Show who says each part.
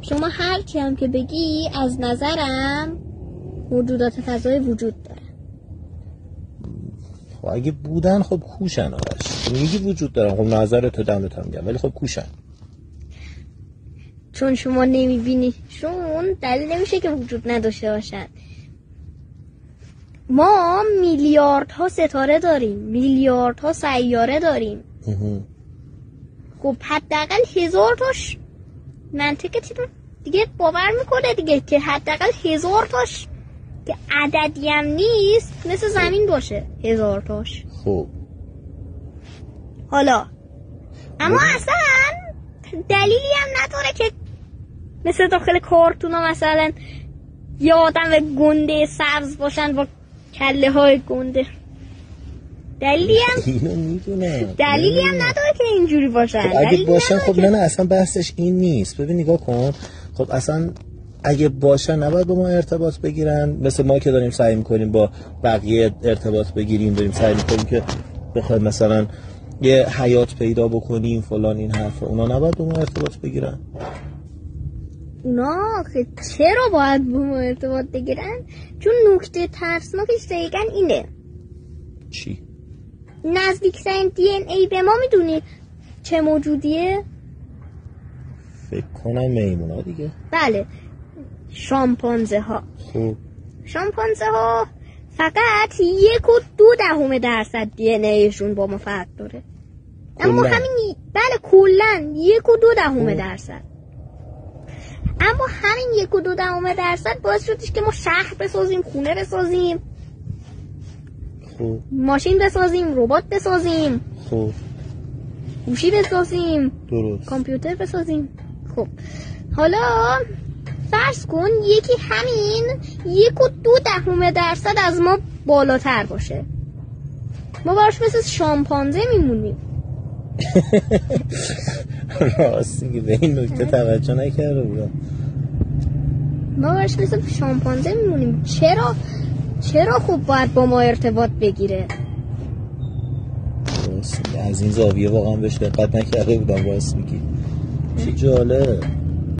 Speaker 1: شما هر چی هم که بگی از نظرم موجودات فضایی وجود داره.
Speaker 2: خب اگه بودن خب کوشن آرش. میگی وجود دارن، خب نظر تو دمت هم گرم، ولی خب کوشن.
Speaker 1: چون شما نمیبینیشون دلیل نمیشه که وجود نداشته باشن. ما میلیاردها ستاره داریم، میلیاردها سیاره داریم. خب حداقل 1000 تاش منطقتون دیگه باور میکنه دیگه که حداقل 1000 تاش که عددی هم نیست مثل زمین باشه. 1000 تاش.
Speaker 2: خب
Speaker 1: حالا اما اصلا دلیلی هم نداره که مثل داخل کارتونا مثلا یه آدم گنده سبز باشن با کله های گنده. دلیلی هم نداره که اینجوری باشن.
Speaker 2: خب اگه باشن خب نه اصلا بحثش این نیست. ببین نگاه کن، خب اصلا اگه باشن نباید با ما ارتباط بگیرن، مثل ما که داریم سعی میکنیم با بقیه ارتباط بگیریم، داریم سعی میکنیم که بخوایم مثلا یه حیات پیدا بکنیم فلان این حرفا، اونا نباید با ما ارتباط بگیرن؟
Speaker 1: اونا چرا باید با ما ارتباط بگیرن؟ چون نکته ترسناکش دقیقاً اینه.
Speaker 2: چی؟
Speaker 1: نزدیکترین دی ان ای به ما میدونی چه موجودیه؟
Speaker 2: فکر کنم میمونا دیگه.
Speaker 1: بله، شامپانزه ها.
Speaker 2: خب
Speaker 1: شامپانزه ها فقط 1.2% دی ان ایشون با ما فرق داره. اما همین بله کلن 1.2%. اما همین 1.2% باعث شدش که ما شهر بسازیم، خونه بسازیم،
Speaker 2: خب
Speaker 1: ماشین بسازیم، ربات بسازیم،
Speaker 2: خب
Speaker 1: گوشی بسازیم،
Speaker 2: درست،
Speaker 1: کامپیوتر بسازیم. خب حالا فرض کن یکی همین 1.2% از ما بالاتر باشه، ما براش مثل شامپانزه میمونیم.
Speaker 2: راست میگی، به این نکته توجه نکرده بودم.
Speaker 1: ما براش مثل شامپانزه میمونیم. چرا خب باید با ما ارتباط بگیره؟
Speaker 2: راست میگی، از این زاویه واقعا بهش دقت نکرده بودم. راست میگی، چه جالب.